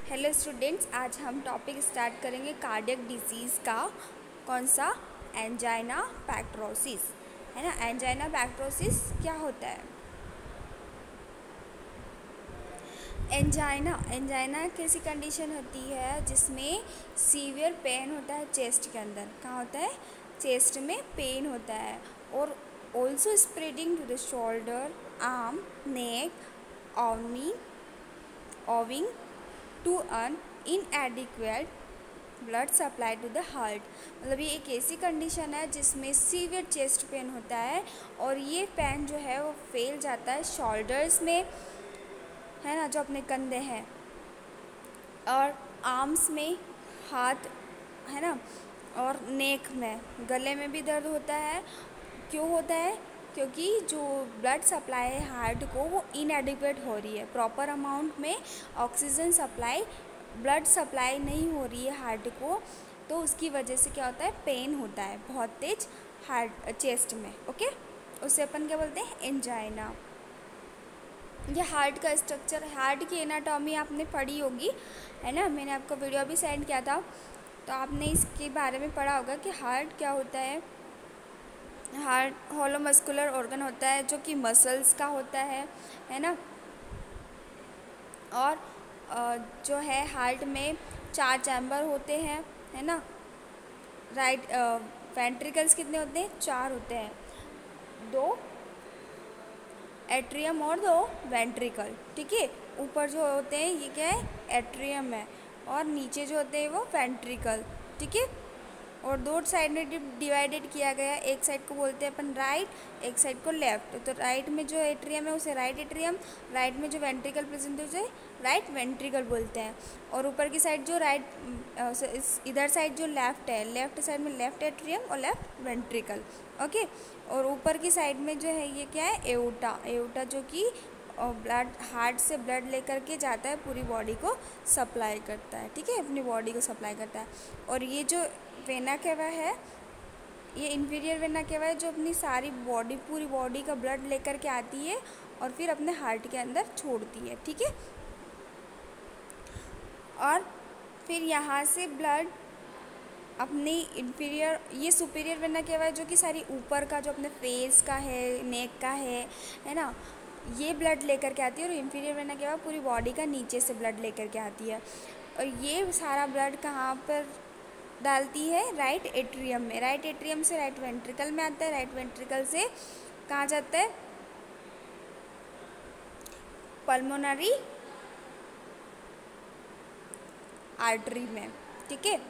Hello students, आज हम topic start करेंगे कार्डियक डिजीज़ का। कौन सा? एंजाइना पैक्ट्रोसिस, है ना। एंजाइना पैक्ट्रोसिस क्या होता है? एंजाइना एक ऐसी कंडीशन होती है जिसमें सीवियर पेन होता है चेस्ट के अंदर। कहाँ होता है? चेस्ट में पेन होता है। और also spreading to the shoulder, arm, neck, owing to an inadequate blood supply to the heart. मतलब ये एक ऐसी कंडीशन है जिसमें सीवियर चेस्ट पेन होता है और ये पेन जो है वो फैल जाता है शोल्डर्स में, है ना, जो अपने कंधे हैं, और आर्म्स में, हाथ, है ना, और नेक में, गले में भी दर्द होता है। क्यों होता है? क्योंकि जो ब्लड सप्लाई है हार्ट को वो इनएडिक्वेट हो रही है, प्रॉपर अमाउंट में ऑक्सीजन सप्लाई, ब्लड सप्लाई नहीं हो रही है हार्ट को, तो उसकी वजह से क्या होता है? पेन होता है बहुत तेज हार्ट चेस्ट में। ओके, उसे अपन क्या बोलते हैं? एंजाइना। ये हार्ट का स्ट्रक्चर, हार्ट की एनाटॉमी आपने पढ़ी होगी, है ना। मैंने आपको वीडियो भी सेंड किया था, तो आपने इसके बारे में पढ़ा होगा कि हार्ट क्या होता है। हार्ट हॉलो मस्कुलर ऑर्गन होता है जो कि मसल्स का होता है ना। और जो है हार्ट में 4 चैम्बर होते हैं, है ना। राइट, वेंट्रिकल्स कितने होते हैं? 4 होते हैं, 2 एट्रियम और 2 वेंट्रिकल। ठीक है, ऊपर जो होते हैं ये क्या है? एट्रियम है, और नीचे जो होते हैं वो वेंट्रिकल। ठीक है, और 2 साइड में डिवाइडेड किया गया है। एक साइड को बोलते हैं अपन राइट, एक साइड को लेफ्ट। तो राइट में जो एट्रियम है उसे राइट एट्रियम, राइट में जो वेंट्रिकल प्रेजेंट है उसे राइट वेंट्रिकल बोलते हैं। और ऊपर की साइड जो इधर साइड जो लेफ्ट है, लेफ्ट साइड में लेफ्ट एट्रियम और लेफ्ट वेंट्रिकल। ओके, और ऊपर की साइड में जो है ये क्या है? एओर्टा जो कि ब्लड, हार्ट से ब्लड लेकर के जाता है, पूरी बॉडी को सप्लाई करता है। ठीक है, अपनी बॉडी को सप्लाई करता है। और ये जो वेना केवा है, ये इंफीरियर वेना केवा है, जो अपनी सारी बॉडी, पूरी बॉडी का ब्लड लेकर के आती है और फिर अपने हार्ट के अंदर छोड़ती है। ठीक है, और फिर यहाँ से ब्लड अपनी इंफीरियर, ये सुपीरियर वेना केवा है जो कि सारी ऊपर का जो अपने फेस का है, नेक का है ना, ये ब्लड लेकर के आती है। और इंफीरियर वेना केवा पूरी बॉडी का नीचे से ब्लड लेकर के आती है। और ये सारा ब्लड कहाँ पर डालती है? राइट एट्रियम में। राइट एट्रियम से राइट वेंट्रिकल में आता है, राइट वेंट्रिकल से कहाँ जाता है? पल्मोनरी आर्टरी में। ठीक है,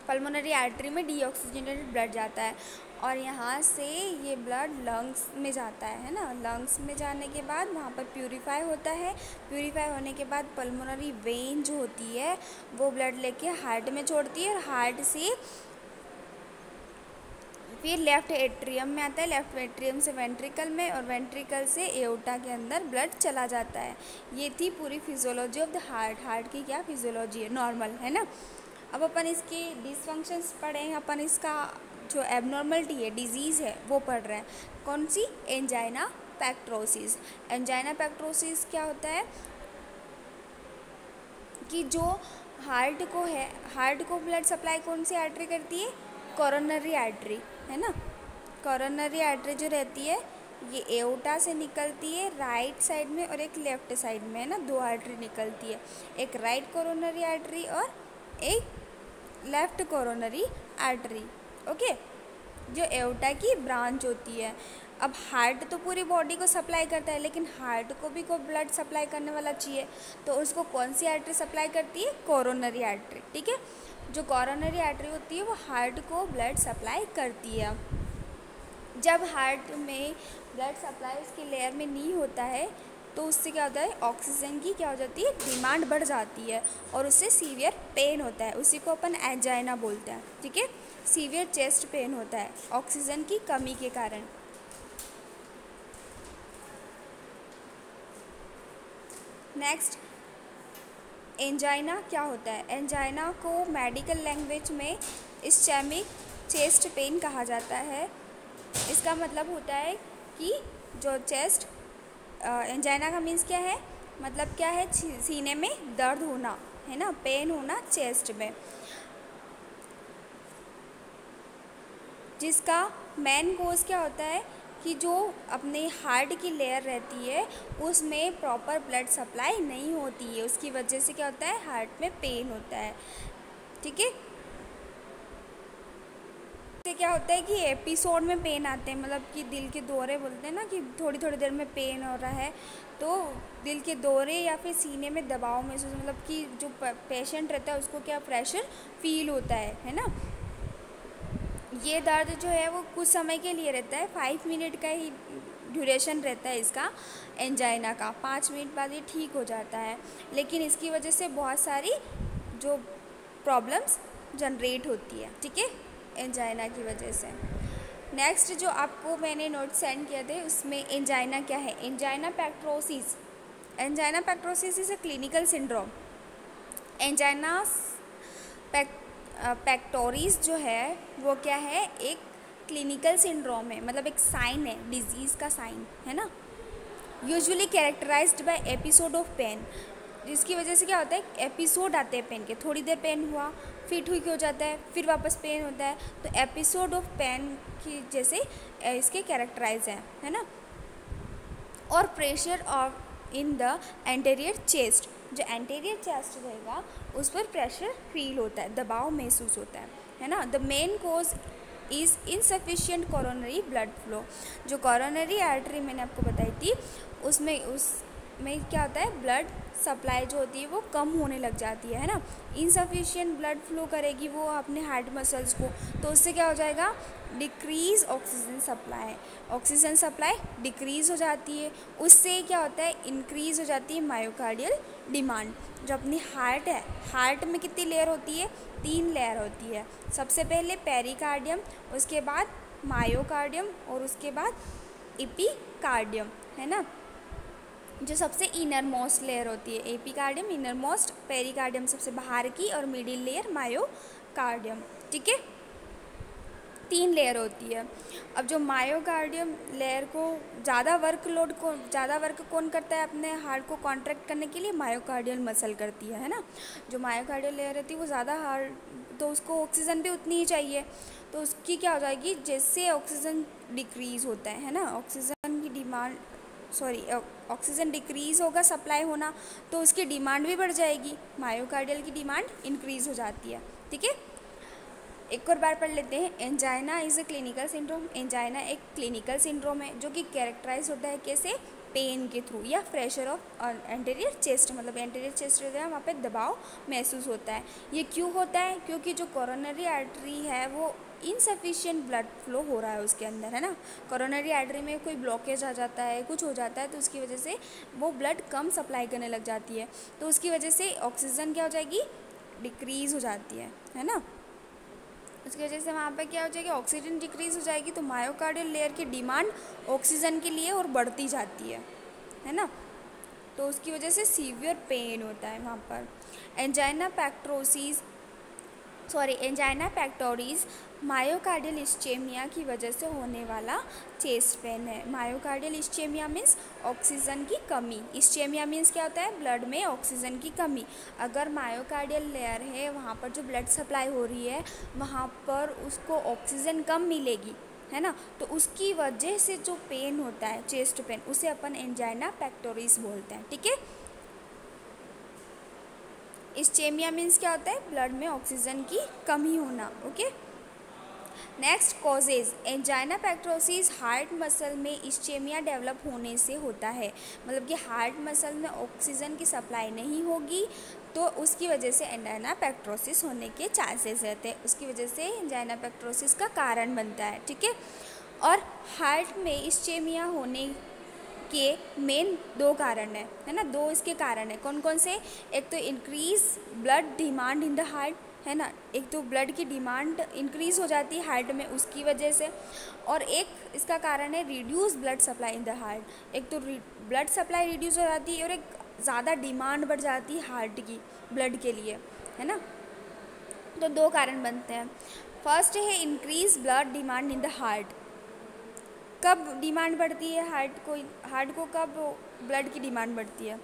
पल्मोनरी आर्टरी में डीऑक्सीजनेटेड ब्लड जाता है और यहाँ से ये ब्लड लंग्स में जाता है ना। लंग्स में जाने के बाद वहाँ पर प्यूरीफाई होता है। प्यूरीफाई होने के बाद पल्मोनरी वेन जो होती है वो ब्लड लेके हार्ट में छोड़ती है, और हार्ट से फिर लेफ्ट एट्रियम में आता है, लेफ्ट एट्रियम से वेंट्रिकल में, और वेंट्रिकल से एओर्टा के अंदर ब्लड चला जाता है। ये थी पूरी physiology of the heart. Heart की क्या फिजियोलॉजी है? नॉर्मल, है ना। अब अपन इसकी डिसफंक्शंस पढ़ें, अपन इसका जो एबनॉर्मलिटी है, डिजीज़ है, वो पढ़ रहे हैं। कौन सी? Angina pectoris. एंजाइना पैक्ट्रोसिस क्या होता है कि जो हार्ट को है, हार्ट को ब्लड सप्लाई कौन सी आर्टरी करती है? कोरोनरी आर्टरी, है ना। कोरोनरी आर्टरी जो रहती है ये एओर्टा से निकलती है राइट साइड में और एक लेफ्ट साइड में, है ना। 2 आर्टरी निकलती है, एक राइट कोरोनरी आर्टरी और एक लेफ्ट कोरोनरी आर्टरी। ओके, जो एओर्टा की ब्रांच होती है। अब हार्ट तो पूरी बॉडी को सप्लाई करता है, लेकिन हार्ट को भी कोई ब्लड सप्लाई करने वाला चाहिए, तो उसको कौन सी आर्टरी सप्लाई करती है? Coronary artery. ठीक है, जो कोरोनरी आर्टरी होती है वो हार्ट को ब्लड सप्लाई करती है। जब हार्ट में ब्लड सप्लाई उसकी लेयर में नहीं होता है तो उससे क्या होता है? ऑक्सीजन की क्या हो जाती है? डिमांड बढ़ जाती है और उससे सीवियर पेन होता है। उसी को अपन एंजाइना बोलते हैं। ठीक है, सीवियर चेस्ट पेन होता है ऑक्सीजन की कमी के कारण। नेक्स्ट, एंजाइना क्या होता है? एंजाइना को मेडिकल लैंग्वेज में इस्चेमिक चेस्ट पेन कहा जाता है। इसका मतलब होता है कि जो चेस्ट, एंजाइना का मीन्स क्या है? मतलब क्या है, सीने में दर्द होना, है ना, पेन होना चेस्ट में, जिसका मेन कोज क्या होता है कि जो अपने हार्ट की लेयर रहती है उसमें प्रॉपर ब्लड सप्लाई नहीं होती है, उसकी वजह से क्या होता है, हार्ट में पेन होता है। ठीक है, इससे क्या होता है कि एपिसोड में पेन आते हैं, मतलब कि दिल के दौरे बोलते हैं ना कि थोड़ी थोड़ी देर में पेन हो रहा है, तो दिल के दौरे या फिर सीने में दबाव महसूस, मतलब कि जो पेशेंट रहता है उसको क्या प्रेशर फील होता है ना। ये दर्द जो है वो कुछ समय के लिए रहता है, 5 मिनट का ही ड्यूरेशन रहता है इसका एंजाइना का, 5 मिनट बाद ये ठीक हो जाता है, लेकिन इसकी वजह से बहुत सारी जो प्रॉब्लम्स जनरेट होती है। ठीक है, एंजाइना की वजह से। नेक्स्ट जो आपको मैंने नोट सेंड किए थे उसमें एंजाइना क्या है, angina pectoris. Angina pectoris is a clinical syndrome. Angina pectoris जो है वो क्या है, एक क्लिनिकल सिंड्रोम है, मतलब एक साइन है, डिजीज़ का साइन है ना। Usually characterized by episode of pain, जिसकी वजह से क्या होता है, एपिसोड आते हैं पेन के, थोड़ी देर पेन हुआ फिर ठीक हो जाता है, फिर वापस पेन होता है, तो एपिसोड ऑफ पेन की जैसे इसके कैरेक्टराइज हैं, है ना। और pressure of in the anterior chest, जो एंटीरियर चेस्ट रहेगा उस पर प्रेशर फील होता है, दबाव महसूस होता है ना। The main cause is insufficient coronary blood flow, जो कोरोनरी आर्टरी मैंने आपको बताई थी उसमें क्या होता है, ब्लड सप्लाई जो होती है वो कम होने लग जाती है ना। इनसफिशिएंट ब्लड फ्लो करेगी वो अपने हार्ट मसल्स को, तो उससे क्या हो जाएगा, decrease oxygen supply, oxygen supply decrease हो जाती है, उससे क्या होता है, इंक्रीज़ हो जाती है मायोकार्डियल डिमांड। जो अपनी हार्ट है, हार्ट में कितनी लेयर होती है, 3 लेयर होती है, सबसे पहले पेरिकार्डियम, उसके बाद मायोकार्डियम और उसके बाद एपिकार्डियम, है ना। जो सबसे इनर मोस्ट लेयर होती है एपिकार्डियम, इनर मोस्ट पेरिकार्डियम सबसे बाहर की, और मिडिल लेयर मायोकार्डियम। ठीक है, 3 लेयर होती है। अब जो मायोकार्डियम लेयर को ज़्यादा वर्क कौन करता है, अपने हार्ट को कॉन्ट्रैक्ट करने के लिए मायोकार्डियल मसल करती है ना। जो मायोकार्डियल लेयर रहती है वो ज़्यादा हार्ट, तो उसको ऑक्सीजन भी उतनी ही चाहिए, तो उसकी क्या हो जाएगी, जैसे ऑक्सीजन डिक्रीज़ होता है ना, ऑक्सीजन डिक्रीज़ होगा सप्लाई होना, तो उसकी डिमांड भी बढ़ जाएगी, मायोकार्डियल की डिमांड इंक्रीज़ हो जाती है। ठीक है, एक और बार पढ़ लेते हैं। Angina is a clinical syndrome, angina एक क्लिनिकल सिंड्रोम है जो कि कैरेक्टराइज होता है कैसे, पेन के थ्रू या प्रेशर ऑफ एंटीरियर चेस्ट, मतलब एंटीरियर चेस्ट रहता है वहाँ पे दबाव महसूस होता है। ये क्यों होता है, क्योंकि जो कोरोनरी आर्टरी है वो इनसफिशिएंट ब्लड फ्लो हो रहा है उसके अंदर, है ना। कोरोनरी आर्टरी में कोई ब्लॉकेज आ जाता है, कुछ हो जाता है, तो उसकी वजह से वो ब्लड कम सप्लाई करने लग जाती है, तो उसकी वजह से ऑक्सीजन क्या हो जाएगी, डिक्रीज़ हो जाती है ना। उसकी वजह से वहाँ पे क्या हो जाएगी, ऑक्सीजन डिक्रीज़ हो जाएगी, तो मायोकार्डियल लेयर की डिमांड ऑक्सीजन के लिए और बढ़ती जाती है ना। तो उसकी वजह से सीवियर पेन होता है वहाँ पर। एंजाइना पैक्टोरिस मायोकार्डियल इस्चेमिया की वजह से होने वाला चेस्ट पेन है। मायोकार्डियल इस्चेमिया मीन्स ऑक्सीजन की कमी, इस्चेमिया मीन्स क्या होता है, ब्लड में ऑक्सीजन की कमी। अगर मायोकार्डियल लेयर है वहाँ पर जो ब्लड सप्लाई हो रही है वहाँ पर उसको ऑक्सीजन कम मिलेगी, है ना, तो उसकी वजह से जो पेन होता है चेस्ट पेन, उसे अपन एंजाइना पैक्टोरिस बोलते हैं। ठीक है, इस्चेमिया मीन्स क्या होता है, ब्लड में ऑक्सीजन की कमी होना। Okay, next causes, angina pectoris heart muscle में इस्चेमिया डेवलप होने से होता है, मतलब कि हार्ट मसल में ऑक्सीजन की सप्लाई नहीं होगी तो उसकी वजह से एंजाइना पैक्टोरिस होने के चांसेस रहते हैं, उसकी वजह से एंजाइना पैक्टोरिस का कारण बनता है। ठीक है, और हार्ट में इस्चेमिया होने के मेन 2 कारण है ना, 2 इसके कारण है। कौन कौन से, एक तो increase blood demand in the heart, है ना, एक तो ब्लड की डिमांड इंक्रीज़ हो जाती है हार्ट में उसकी वजह से, और एक इसका कारण है reduce blood supply in the heart. एक तो ब्लड सप्लाई रिड्यूस हो जाती है और एक ज़्यादा डिमांड बढ़ जाती है हार्ट की ब्लड के लिए, है ना। तो 2 कारण बनते हैं। फर्स्ट है increase blood demand in the heart. कब डिमांड बढ़ती है हार्ट को कब ब्लड की डिमांड बढ़ती है,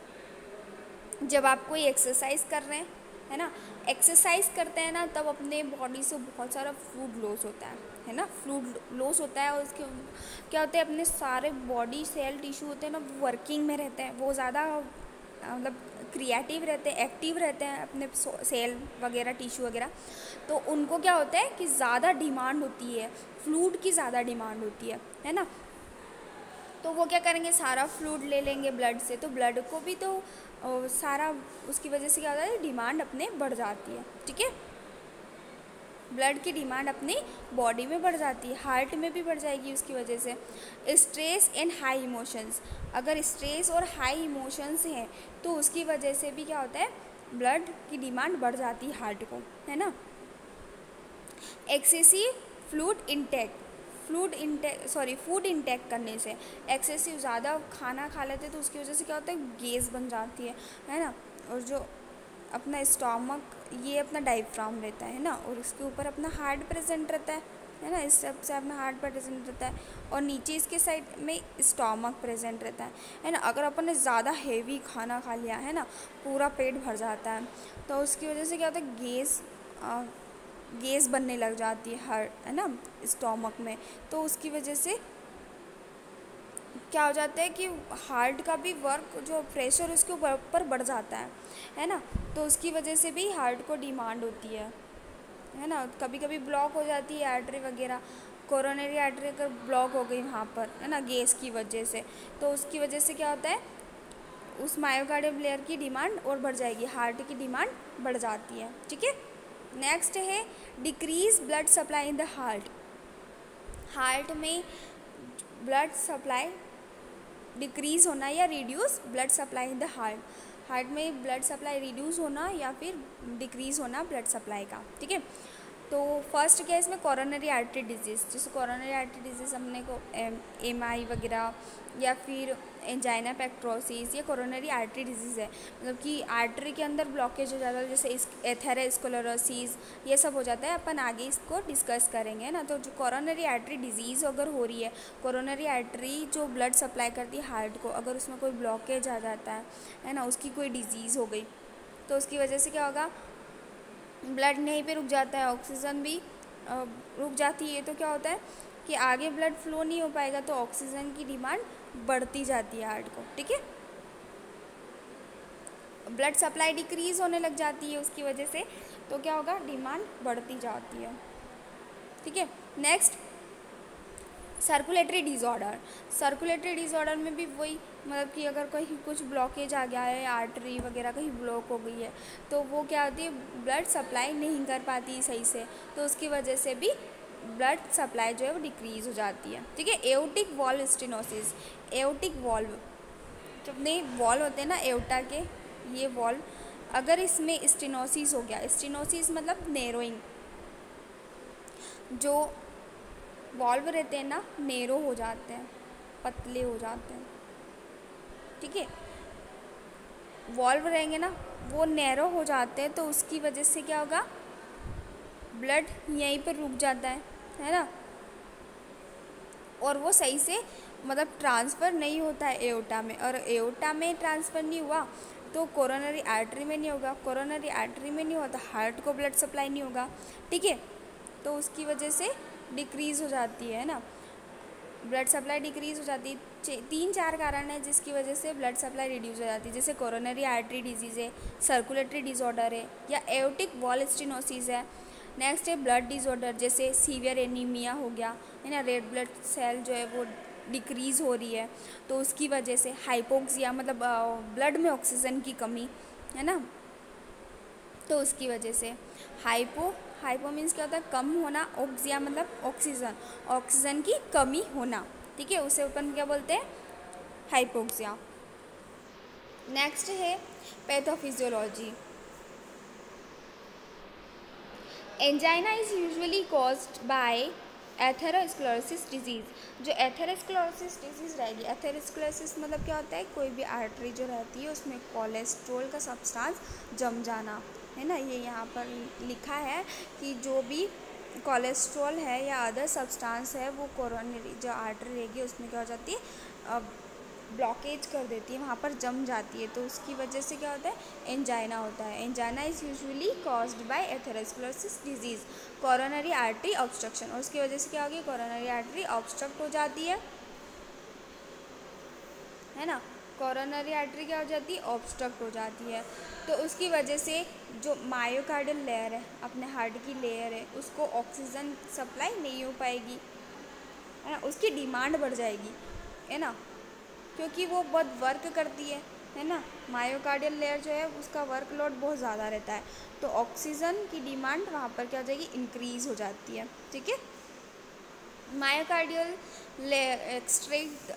जब आप कोई एक्सरसाइज कर रहे हैं, है ना, एक्सरसाइज करते हैं ना, तब अपने बॉडी से बहुत सारा फ्लूइड लॉस होता है ना, फ्लूइड लॉस होता है। और उसके क्या होता है, अपने सारे बॉडी सेल टिश्यू होते हैं ना, वो वर्किंग में रहते हैं, वो ज़्यादा मतलब क्रिएटिव रहते हैं, एक्टिव रहते हैं अपने सेल वगैरह, टिश्यू वगैरह। तो उनको क्या होता है कि ज़्यादा डिमांड होती है, फ्लूइड की ज़्यादा डिमांड होती है ना। तो वो क्या करेंगे, सारा फ्लूइड ले लेंगे ब्लड से, तो ब्लड को भी तो सारा, उसकी वजह से क्या होता है, डिमांड अपने बढ़ जाती है। ठीक है, ब्लड की डिमांड अपनी बॉडी में बढ़ जाती है, हार्ट में भी बढ़ जाएगी उसकी वजह से। स्ट्रेस एंड हाई इमोशंस, अगर स्ट्रेस और हाई इमोशंस हैं तो उसकी वजह से भी क्या होता है, ब्लड की डिमांड बढ़ जाती है हार्ट को, है ना। एक्सेसिव फूड इंटेक करने से, एक्सेसिव ज़्यादा खाना खा लेते तो उसकी वजह से क्या होता है, गैस बन जाती है ना। और जो अपना स्टोमक, ये अपना डायफ्राम रहता है ना, और उसके ऊपर अपना हार्ट प्रेजेंट रहता है ना, इस सब से अपना हार्ट प्रेजेंट रहता है, और नीचे इसके साइड में स्टोमक प्रेजेंट रहता है ना। अगर अपन ने ज़्यादा हेवी खाना खा लिया है ना, पूरा पेट भर जाता है, तो उसकी वजह से क्या होता है, गैस बनने लग जाती है हार्ट, है ना, स्टोमक में। तो उसकी वजह से क्या हो जाता है कि हार्ट का भी वर्क, जो प्रेशर उसके ऊपर बढ़ जाता है ना। तो उसकी वजह से भी हार्ट को डिमांड होती है ना। कभी कभी ब्लॉक हो जाती है आर्टरी वगैरह, कोरोनरी आर्टरी अगर ब्लॉक हो गई वहाँ पर, है ना, गैस की वजह से, तो उसकी वजह से क्या होता है, उस मायोकार्डियम लेयर की डिमांड और बढ़ जाएगी, हार्ट की डिमांड बढ़ जाती है। ठीक है, नेक्स्ट है decrease blood supply in the heart. Heart में ब्लड सप्लाई डिक्रीज़ होना या reduce blood supply in the heart में ब्लड सप्लाई रिड्यूस होना या फिर डिक्रीज़ होना ब्लड सप्लाई का। ठीक है, तो फर्स्ट क्या है इसमें, कोरोनरी आर्टरी डिजीज़, जैसे कोरोनरी आर्टरी डिजीज़ हमने को एमआई वगैरह या फिर एंजाइना पेक्ट्रोसिस, ये कोरोनरी आर्टरी डिजीज़ है, मतलब कि आर्टरी के अंदर ब्लॉकेज हो जाता है, जैसे एथेरोस्क्लेरोसिस, ये सब हो जाता है। अपन आगे इसको डिस्कस करेंगे ना। तो जो कोरोनरी आर्टरी डिजीज़ अगर हो रही है, कोरोनरी आर्टरी जो ब्लड सप्लाई करती है हार्ट को, अगर उसमें कोई ब्लॉकेज आ जाता है ना, उसकी कोई डिजीज़ हो गई, तो उसकी वजह से क्या होगा, ब्लड यहीं पे रुक जाता है, ऑक्सीजन भी रुक जाती है। तो क्या होता है कि आगे ब्लड फ्लो नहीं हो पाएगा, तो ऑक्सीजन की डिमांड बढ़ती जाती है हार्ट को। ठीक है, ब्लड सप्लाई डिक्रीज़ होने लग जाती है उसकी वजह से, तो क्या होगा, डिमांड बढ़ती जाती है। ठीक है, next circulatory disorder. Circulatory disorder में भी वही, मतलब कि अगर कहीं कुछ ब्लॉकेज आ गया है, आर्टरी वगैरह कहीं ब्लॉक हो गई है, तो वो क्या होती है, ब्लड सप्लाई नहीं कर पाती सही से, तो उसकी वजह से भी ब्लड सप्लाई जो है वो डिक्रीज़ हो जाती है। ठीक है, aortic valve stenosis, aortic valve, जो अपने वॉल्व होते हैं ना एओर्टा के, ये वॉल्व अगर इसमें स्टेनोसिस हो गया, स्टेनोसिस मतलब नैरोइंग, जो वॉल्व रहते हैं ना नैरो हो जाते हैं, पतले हो जाते हैं। ठीक है, वॉल्व रहेंगे ना वो नैरो हो जाते हैं, तो उसकी वजह से क्या होगा, ब्लड यहीं पर रुक जाता है ना, और वो सही से मतलब ट्रांसफ़र नहीं होता है एओर्टा में, और एओर्टा में ट्रांसफ़र नहीं हुआ तो कोरोनरी आर्टरी में नहीं होगा, कोरोनरी आर्टरी में नहीं हुआ तो हार्ट को ब्लड सप्लाई नहीं होगा। ठीक है, तो उसकी वजह से डिक्रीज़ हो जाती है ना, ब्लड सप्लाई डिक्रीज़ हो जाती है। 3-4 कारण है जिसकी वजह से ब्लड सप्लाई रिड्यूस हो जाती है, जैसे कोरोनरी आर्टरी डिजीज़ है, सर्कुलेटरी डिसऑर्डर है, या एओर्टिक वॉल स्टेनोसिस है। नेक्स्ट है ब्लड डिसऑर्डर, जैसे सीवियर एनीमिया हो गया, है ना, रेड ब्लड सेल जो है वो डिक्रीज़ हो रही है, तो उसकी वजह से हाइपोक्सिया, मतलब ब्लड में ऑक्सीजन की कमी, है ना, तो उसकी वजह से हाइपो मीन्स क्या होता है, कम होना, ऑक्सिया मतलब ऑक्सीजन की कमी होना। ठीक है, उसे अपन क्या बोलते हैं, हाइपोक्सिया। नेक्स्ट है pathophysiology. Angina is usually caused by atherosclerosis disease. जो एथेरोस्क्लेरोसिस डिजीज़ रहेगी, एथेरोस्क्लेरोसिस मतलब क्या होता है, कोई भी आर्टरी जो रहती है उसमें कोलेस्ट्रॉल का सब्सटेंस जम जाना, है ना, ये यहाँ पर लिखा है कि जो भी कोलेस्ट्रॉल है या अदर सब्सटेंस है वो कोरोनरी जो आर्टरी रहेगी उसमें क्या हो जाती है, ब्लॉकेज कर देती है, वहाँ पर जम जाती है, तो उसकी वजह से क्या होता है, एंजाइना होता है। Angina is usually caused by atherosclerosis disease, coronary artery obstruction, और उसकी वजह से क्या होगी, कोरोनरी आर्टरी ऑब्स्ट्रक्ट हो जाती है ना। कोरोनरी आर्टरी क्या हो जाती है, ऑब्स्ट्रक्ट हो जाती है, तो उसकी वजह से जो मायोकार्डियल लेयर है, अपने हार्ट की लेयर है, उसको ऑक्सीजन सप्लाई नहीं हो पाएगी, है ना, उसकी डिमांड बढ़ जाएगी, है ना, क्योंकि वो बहुत वर्क करती है ना। मायोकार्डियल लेयर जो है उसका वर्कलोड बहुत ज़्यादा रहता है, तो ऑक्सीजन की डिमांड वहाँ पर क्या हो जाएगी, इंक्रीज़ हो जाती है, ठीक है। Myocardial layer extract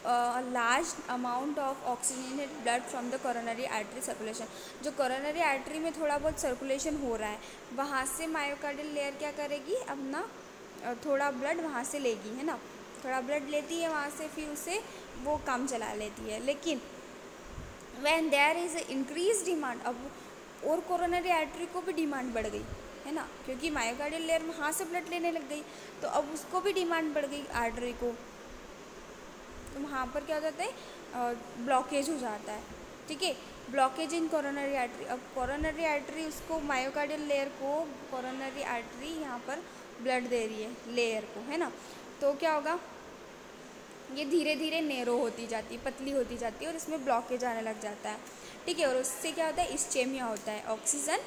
large amount of oxygenated blood from the coronary artery circulation, जो कोरोनरी आर्टरी में थोड़ा बहुत सर्कुलेशन हो रहा है, वहाँ से मायोकार्डियल लेयर क्या करेगी, अपना थोड़ा ब्लड वहाँ से लेगी, है ना, थोड़ा ब्लड लेती है वहाँ से, फिर उसे वो काम चला लेती है। लेकिन when there is increase demand, अब और कोरोनरी आर्टरी को भी डिमांड बढ़ गई, है ना, क्योंकि मायोकार्डियल लेयर वहाँ से ब्लड लेने लग गई, तो अब उसको भी डिमांड बढ़ गई आर्टरी को, तो वहाँ पर क्या हो जाता है, ब्लॉकेज हो जाता है, ठीक है। ब्लॉकेज इन कोरोनरी आर्टरी, अब कोरोनरी आर्टरी उसको मायोकार्डियल लेयर को कोरोनरी आर्टरी यहाँ पर ब्लड दे रही है लेयर को, है ना, तो क्या होगा, ये धीरे धीरे नैरो होती जाती है, पतली होती जाती है, और इसमें ब्लॉकेज आने लग जाता है, ठीक है। और उससे क्या होता है, इस्चेमिया होता है, ऑक्सीजन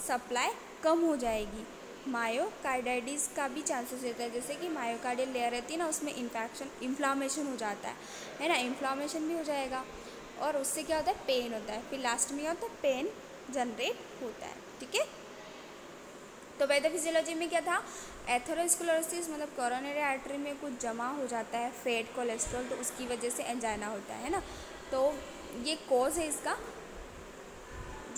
सप्लाई कम हो जाएगी, मायोकार्डाइटिस का भी चांसेस रहता है, जैसे कि मायोकार्डियल लेयर रहती है ना, उसमें इन्फ्लामेशन हो जाता है ना, इन्फ्लामेशन भी हो जाएगा, और उससे क्या होता है, पेन होता है, फिर लास्ट में क्या होता है, पेन जनरेट होता है, ठीक है। तो पैथोफिजियोलॉजी में क्या था, एथेरोस्क्लेरोसिस मतलब कोरोनरी आर्टरी में कुछ जमा हो जाता है फैट कोलेस्ट्रॉल, तो उसकी वजह से एंजाइना होता है ना, तो ये कॉज है इसका।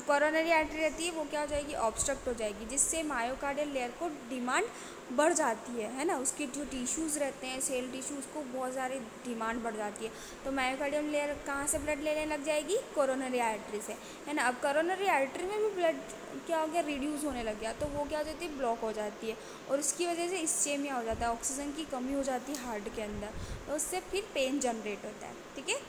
कोरोनरी आर्टरी रहती है वो क्या हो जाएगी, ऑब्स्ट्रक्ट हो जाएगी, जिससे मायोकार्डियल लेयर को डिमांड बढ़ जाती है ना, उसके जो टिश्यूज़ रहते हैं सेल टिश्यू, उसको बहुत सारी डिमांड बढ़ जाती है, तो मायोकार्डियल लेयर कहाँ से ब्लड लेने लग जाएगी, कोरोनरी आर्टरी से, है ना। अब कोरोनरी आर्टरी में भी ब्लड क्या हो गया, रिड्यूस होने लग गया, तो वो क्या हो जाती है, ब्लॉक हो जाती है, और उसकी वजह से इस्चेमिया हो जाता है, ऑक्सीजन की कमी हो जाती है हार्ट के अंदर, तो उससे फिर पेन जनरेट होता है, ठीक है।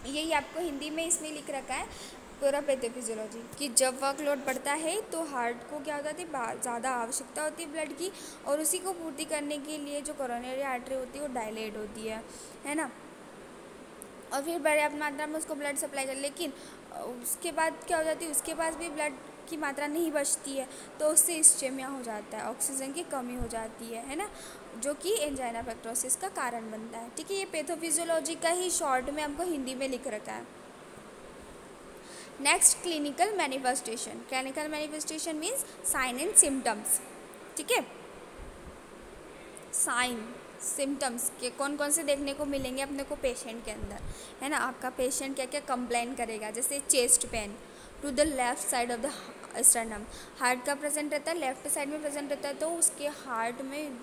यही आपको हिंदी में इसमें लिख रखा है पूरा पैथोफिजियोलॉजी, कि जब वर्कलोड बढ़ता है तो हार्ट को क्या होता है, ज़्यादा आवश्यकता होती है ब्लड की, और उसी को पूर्ति करने के लिए जो कोरोनरी आर्टरी होती है वो डायलेट होती है ना, और फिर पर्याप्त मात्रा में उसको ब्लड सप्लाई कर, लेकिन उसके बाद क्या हो जाती है, उसके पास भी ब्लड की मात्रा नहीं बचती है, तो उससे इस्चेमिया हो जाता है, ऑक्सीजन की कमी हो जाती है ना, जो कि एंजाइना पेक्टोसिस का कारण बनता है, ठीक है। ये पैथोफिजियोलॉजी का ही शॉर्ट में हमको हिंदी में लिख रखा है। Next, clinical manifestation. Clinical manifestation means sign and symptoms, ठीक है। साइन सिम्टम्स के कौन कौन से देखने को मिलेंगे अपने को पेशेंट के अंदर, है ना। आपका पेशेंट क्या क्या कंप्लेन करेगा, जैसे chest pain to the left side of the sternum, heart का प्रेजेंट रहता है, लेफ्ट साइड में प्रेजेंट रहता है, तो उसके हार्ट में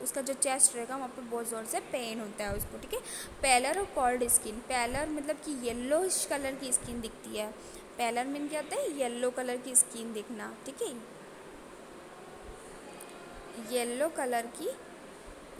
उसका जो चेस्ट रहेगा वहाँ पर बहुत ज़ोर से पेन होता है उसको, ठीक है। पैलर और कोल्ड स्किन, पैलर मतलब कि येलोइश कलर की स्किन दिखती है, पैलर मीन क्या होता है, येलो कलर की स्किन दिखना, ठीक है, येलो कलर की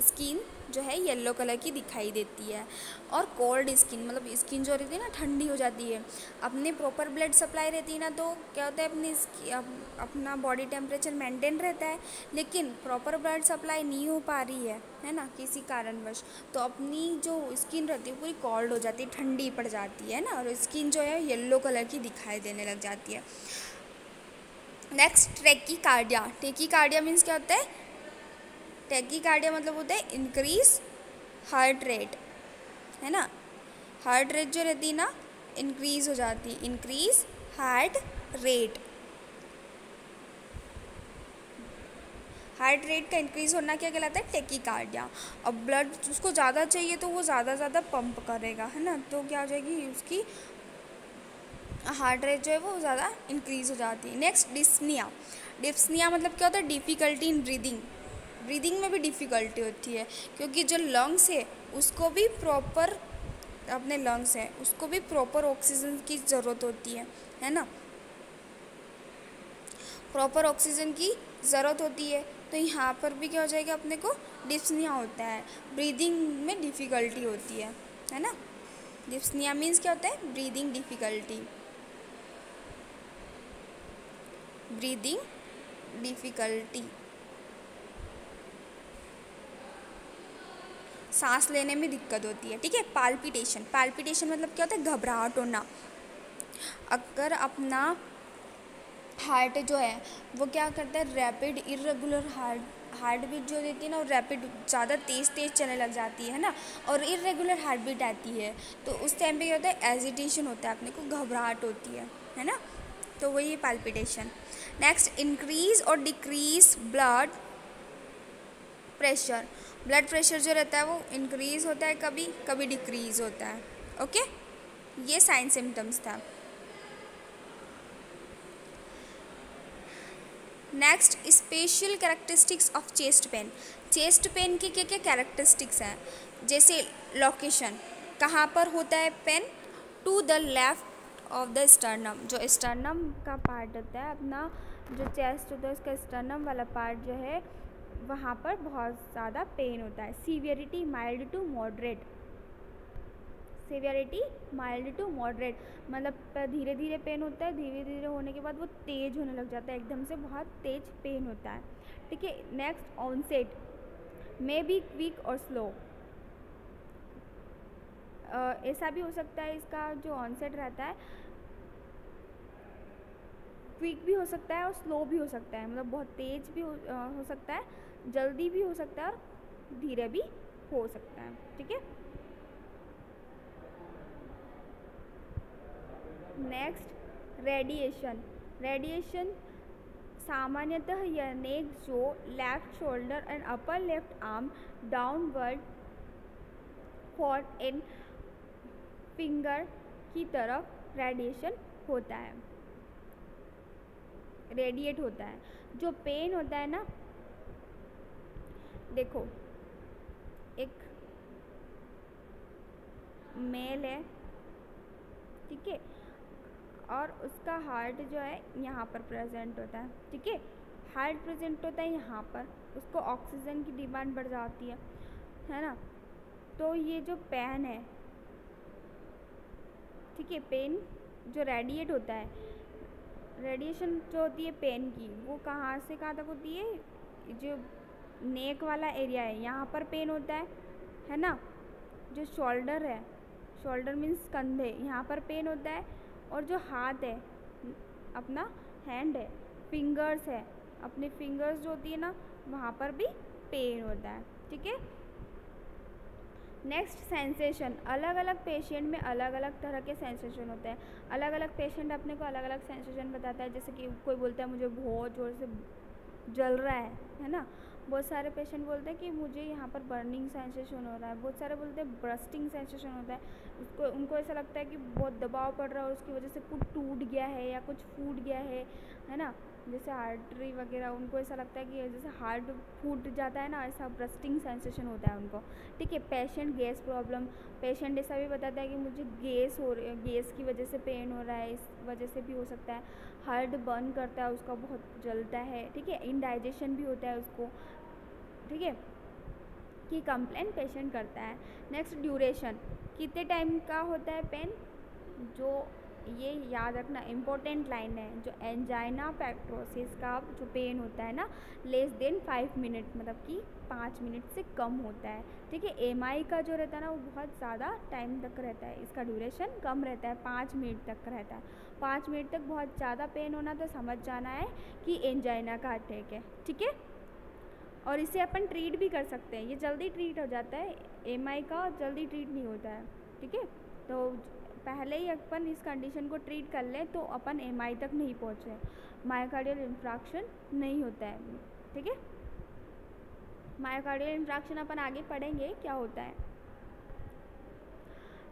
स्किन जो है येलो कलर की दिखाई देती है, और कोल्ड स्किन मतलब स्किन जो रहती है ना ठंडी हो जाती है, अपने प्रॉपर ब्लड सप्लाई रहती है ना, तो क्या होता है, अपना बॉडी टेम्परेचर मेंटेन रहता है, लेकिन प्रॉपर ब्लड सप्लाई नहीं हो पा रही है ना, किसी कारणवश, तो अपनी जो स्किन रहती है पूरी कोल्ड हो जाती है, ठंडी पड़ जाती है ना, और स्किन जो है येलो कलर की दिखाई देने लग जाती है। Next, tachycardia. टैकीकार्डिया मीन्स क्या होता है, टैकीकार्डिया मतलब होता है इंक्रीज हार्ट रेट, है ना, हार्ट रेट जो रहती है ना इंक्रीज हो जाती है, increase heart rate, heart rate का इंक्रीज होना क्या कहलाता है, टैकीकार्डिया। अब ब्लड उसको ज़्यादा चाहिए तो वो ज़्यादा पंप करेगा, है ना, तो क्या हो जाएगी, उसकी हार्ट रेट जो है वो ज़्यादा इंक्रीज हो जाती है। Next, dyspnoea. डिस्निया मतलब क्या होता है, डिफ़िकल्टी इन ब्रीदिंग, ब्रीदिंग में भी डिफ़िकल्टी होती है, क्योंकि जो लंग्स है उसको भी प्रॉपर, अपने लंग्स है उसको भी प्रॉपर ऑक्सीजन की ज़रूरत होती है ना, प्रॉपर ऑक्सीजन की ज़रूरत होती है, तो यहाँ पर भी क्या हो जाएगा, अपने को डिस्निया होता है, ब्रीदिंग में डिफ़िकल्टी होती है ना। डिस्पनिया मीन्स क्या होता है? ब्रीदिंग डिफिकल्टी, ब्रीदिंग डिफिकल्टी, सांस लेने में दिक्कत होती है, ठीक है। पाल्पिटेशन, पाल्पिटेशन मतलब क्या होता है? घबराहट होना। अगर अपना हार्ट जो है वो क्या करता है? रैपिड इरेगुलर हार्ट बीट जो देती है ना, वो रैपिड ज़्यादा तेज़ चलने लग जाती है ना, और इरेगुलर हार्ट बीट आती है, तो उस टाइम पे क्या होता है? एजिटेशन होता है, अपने को घबराहट होती है ना, तो वही है पाल्पिटेशन। नेक्स्ट, इंक्रीज और decrease blood pressure. Blood pressure जो रहता है वो इंक्रीज होता है, कभी कभी डिक्रीज होता है। ओके, ये साइन सिम्टम्स था। Next, special characteristics of chest pain. Chest pain के क्या क्या कैरेक्टरिस्टिक्स हैं? जैसे लोकेशन, कहाँ पर होता है pain? To the left of the sternum, जो स्टर्नम का पार्ट होता है अपना, जो चेस्ट होता है उसका स्टर्नम वाला पार्ट जो है वहाँ पर बहुत ज़्यादा पेन होता है। Severity mild to moderate, severity mild to moderate मतलब धीरे धीरे पेन होता है, धीरे धीरे होने के बाद वो तेज़ होने लग जाता है, एकदम से बहुत तेज पेन होता है, ठीक है। Next, onset may be quick और स्लो। ऐसा भी हो सकता है इसका जो ऑनसेट रहता है क्विक भी हो सकता है और स्लो भी हो सकता है, मतलब बहुत तेज़ भी हो सकता है, जल्दी भी हो सकता है और धीरे भी हो सकता है, ठीक है। Next, radiation. रेडिएशन सामान्यतः यह नेक जो left shoulder and upper left arm downward for in finger की तरफ रेडिएशन होता है, रेडिएट होता है। जो पेन होता है ना, देखो एक मेल है, ठीक है, और उसका हार्ट जो है यहाँ पर प्रेजेंट होता है, ठीक है, हार्ट प्रेजेंट होता है यहाँ पर, उसको ऑक्सीजन की डिमांड बढ़ जाती है ना, तो ये जो पेन है, ठीक है, पेन जो रेडिएट होता है, रेडिएशन जो होती है पेन की वो कहाँ से कहाँ तक होती है? जो नेक वाला एरिया है यहाँ पर पेन होता है ना, जो शोल्डर है, शोल्डर मीन्स कंधे, यहाँ पर पेन होता है, और जो हाथ है अपना हैंड है, फिंगर्स है, अपने फिंगर्स जो होती है ना वहाँ पर भी पेन होता है, ठीक है। Next, sensation. अलग अलग पेशेंट में अलग अलग तरह के सेंसेशन होते हैं, अलग अलग पेशेंट अपने को अलग अलग सेंसेशन बताता है, जैसे कि कोई बोलता है मुझे बहुत ज़ोर से जल रहा है ना, बहुत सारे पेशेंट बोलते हैं कि मुझे यहाँ पर बर्निंग सेंसेशन हो रहा है, बहुत सारे बोलते हैं ब्रस्टिंग सेंसेशन होता है, उसको उनको ऐसा लगता है कि बहुत दबाव पड़ रहा है, उसकी वजह से कुछ टूट गया है या कुछ फूट गया है ना, जैसे आर्टरी वगैरह, उनको ऐसा लगता है कि जैसे हार्ट फूट जाता है ना, ऐसा ब्रस्टिंग सेंसेशन होता है उनको, ठीक है। पेशेंट गैस प्रॉब्लम, पेशेंट ऐसा भी बताता है कि मुझे गैस हो रही है, गैस की वजह से पेन हो रहा है, इस वजह से भी हो सकता है। हार्ट बर्न करता है, उसका बहुत जलता है, ठीक है, इनडाइजेशन भी होता है उसको, ठीक है, कि कंप्लेन पेशेंट करता है। नेक्स्ट, ड्यूरेशन, कितने टाइम का होता है पेन? जो ये याद रखना इम्पोर्टेंट लाइन है, जो एंजाइना पेक्ट्रोसिस का जो पेन होता है ना, लेस देन 5 मिनट, मतलब कि 5 मिनट से कम होता है, ठीक है। एमआई का जो रहता है ना वो बहुत ज़्यादा टाइम तक रहता है, इसका ड्यूरेशन कम रहता है, 5 मिनट तक रहता है। 5 मिनट तक बहुत ज़्यादा पेन होना तो समझ जाना है कि एंजाइना का अटैक है, ठीक है। और इसे अपन ट्रीट भी कर सकते हैं, ये जल्दी ट्रीट हो जाता है, एमआई का जल्दी ट्रीट नहीं होता है, ठीक है। तो पहले ही अपन इस कंडीशन को ट्रीट कर लें तो अपन एमआई तक नहीं पहुँचे, मायोकार्डियल इंफ्रैक्शन नहीं होता है, ठीक है। मायोकार्डियल इंफ्रैक्शन अपन आगे पढ़ेंगे क्या होता है।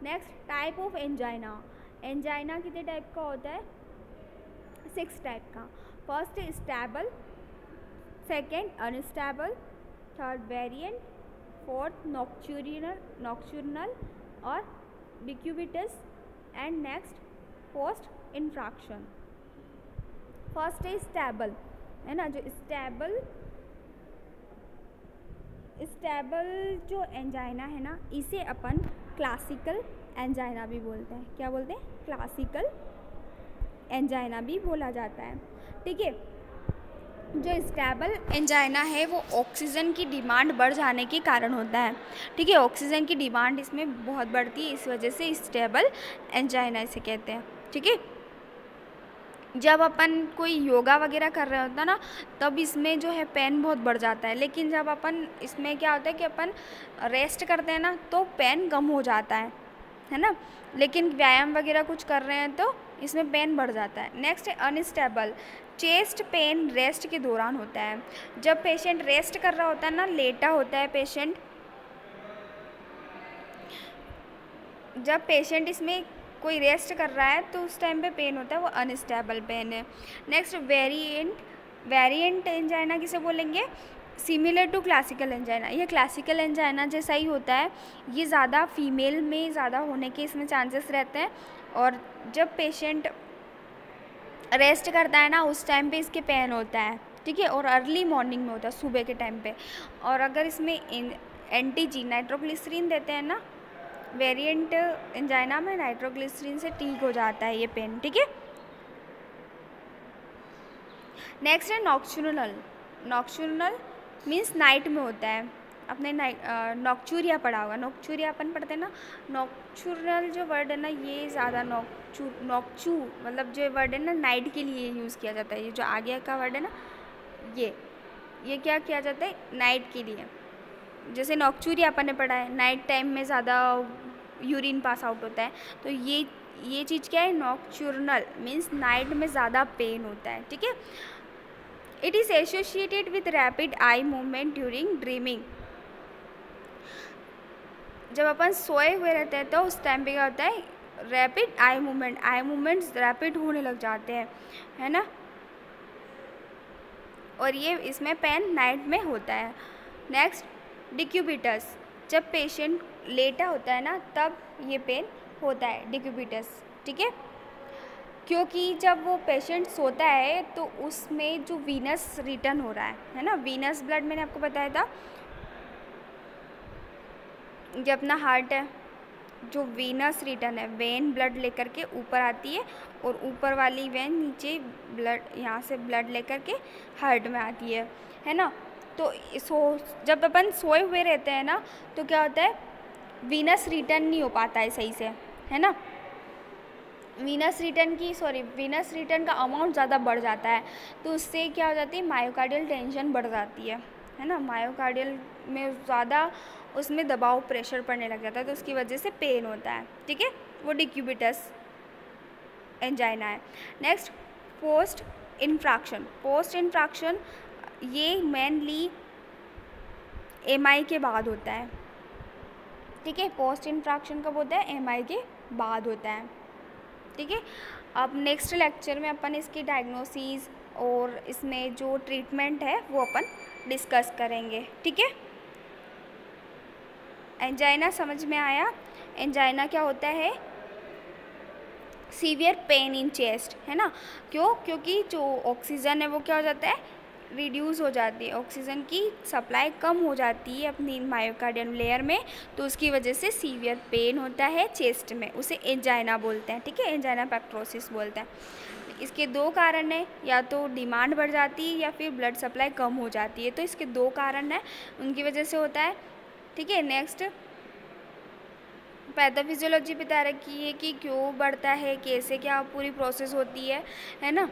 Next, type of angina. Angina कितने टाइप का होता है? 6 टाइप का। First stable, second unstable, third variant, fourth nocturnal और decubitus, and next post infarction. First है स्टेबल, है ना, जो स्टेबल जो एंजाइना है ना, इसे अपन क्लासिकल एंजाइना भी बोलते हैं। क्या बोलते हैं? क्लासिकल एंजाइना भी बोला जाता है। ठीक है, जो स्टेबल एंजाइना है वो ऑक्सीजन की डिमांड बढ़ जाने के कारण होता है। ठीक है, ऑक्सीजन की डिमांड इसमें बहुत बढ़ती है, इस वजह से स्टेबल एंजाइना इसे कहते हैं। ठीक है, जब अपन कोई योगा वगैरह कर रहे होता है ना, तब इसमें जो है पेन बहुत बढ़ जाता है, लेकिन जब अपन इसमें क्या होता है कि अपन रेस्ट करते हैं ना, तो पेन कम हो जाता है ना। लेकिन व्यायाम वगैरह कुछ कर रहे हैं तो इसमें पेन बढ़ जाता है। नेक्स्ट है अनस्टेबल। चेस्ट पेन रेस्ट के दौरान होता है। जब पेशेंट रेस्ट कर रहा होता है ना, लेटा होता है पेशेंट, जब पेशेंट इसमें कोई रेस्ट कर रहा है तो उस टाइम पे पेन होता है, वो अनस्टेबल पेन है। नेक्स्ट वेरिएंट एंजाइना किसे बोलेंगे? Similar to classical angina. ये क्लासिकल एंजाइना जैसा ही होता है, ये ज़्यादा फीमेल में ज़्यादा होने के इसमें चांसेस रहते हैं, और जब पेशेंट रेस्ट करता है ना, उस टाइम पे इसके पेन होता है। ठीक है, और अर्ली मॉर्निंग में होता है, सुबह के टाइम पे। और अगर इसमें एंटीजी नाइट्रोग्लिसरीन देते हैं ना, वेरिएंट एंजाइना में नाइट्रोग्लिसरीन से ठीक हो जाता है ये पेन। ठीक है, नेक्स्ट है नॉक्चुरनल। नॉक्चुरनल मीन्स नाइट में होता है। अपने नॉक्चूरिया पढ़ा होगा, नॉक्चूरिया अपन पढ़ते हैं ना। नॉक्चुरनल जो वर्ड है ना, ये ज़्यादा नॉक्चू मतलब जो वर्ड है ना, नाइट के लिए यूज़ किया जाता है। ये जो आगे का वर्ड है ना, ये क्या किया जाता है? नाइट के लिए। जैसे नॉक्चूरिया अपन ने पढ़ा है, नाइट टाइम में ज़्यादा यूरिन पास आउट होता है, तो ये चीज़ क्या है? नॉक्चुरनल मीन्स नाइट में ज़्यादा पेन होता है। ठीक है, it is associated with rapid eye movement during dreaming. जब अपन सोए हुए रहते हैं तो उस टाइम पे क्या होता है? रैपिड आई मूवमेंट्स रैपिड होने लग जाते हैं, है ना। और ये इसमें पेन नाइट में होता है। Next decubitus. जब पेशेंट लेटा होता है ना, तब ये पेन होता है, डिक्यूबिटस। ठीक है, क्योंकि जब वो पेशेंट सोता है तो उसमें जो वीनस रिटर्न हो रहा है ना, वीनस ब्लड मैंने आपको बताया था, ये अपना हार्ट है, जो वीनस रिटर्न है, वेन ब्लड लेकर के ऊपर आती है, और ऊपर वाली वेन नीचे ब्लड, यहाँ से ब्लड लेकर के हार्ट में आती है ना। तो जब अपन सोए हुए रहते हैं ना, तो क्या होता है? वीनस रिटर्न नहीं हो पाता है सही से, है ना। वीनस रिटर्न का अमाउंट ज़्यादा बढ़ जाता है, तो उससे क्या हो जाती है? मायोकार्डियल टेंशन बढ़ जाती है ना। मायोकार्डियल में ज़्यादा उसमें दबाव, प्रेशर पड़ने लग जाता है, तो उसकी वजह से पेन होता है। ठीक है, वो डिक्यूबिटस एंजाइना है। नेक्स्ट पोस्ट इन्फ्राक्शन ये मेनली एमआई के बाद होता है। ठीक है, पोस्ट इन्फ्राक्शन कब होता है? एमआई के बाद होता है। ठीक है, अब नेक्स्ट लेक्चर में अपन इसकी डायग्नोसिस और इसमें जो ट्रीटमेंट है वो अपन डिस्कस करेंगे। ठीक है, एंजाइना समझ में आया? एंजाइना क्या होता है? सीवियर पेन इन चेस्ट, है ना। क्योंकि जो ऑक्सीजन है वो क्या हो जाता है? रिड्यूस हो जाती है, ऑक्सीजन की सप्लाई कम हो जाती है अपनी मायोकार्डियम लेयर में, तो उसकी वजह से सीवियर पेन होता है चेस्ट में, उसे एंजाइना बोलते हैं। ठीक है, एंजाइना पेक्टोसिस बोलते हैं। इसके दो कारण हैं, या तो डिमांड बढ़ जाती है या फिर ब्लड सप्लाई कम हो जाती है, तो इसके दो कारण हैं, उनकी वजह से होता है। ठीक है, नेक्स्ट पैथोफिजियोलॉजी बता रखी है कि क्यों बढ़ता है, कैसे क्या पूरी प्रोसेस होती है ना।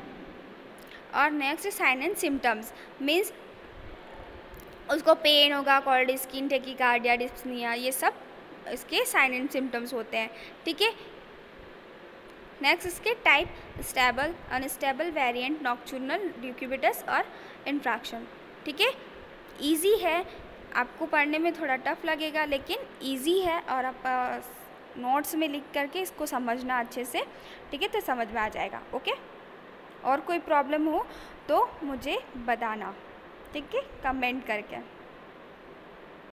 और next sign and symptoms means उसको पेन होगा, कोल्ड स्किन, टेकीकार्डिया, डिस्पनिया, ये सब इसके साइन एंड सिम्टम्स होते हैं। ठीक है, नेक्स्ट इसके type stable, unstable, variant, nocturnal, decubitus और इन्फ्रैक्शन। ठीक है, इजी है, आपको पढ़ने में थोड़ा टफ लगेगा लेकिन इजी है, और आप नोट्स में लिख करके इसको समझना अच्छे से। ठीक है, तो समझ में आ जाएगा। ओके, और कोई प्रॉब्लम हो तो मुझे बताना, ठीक है, कमेंट करके।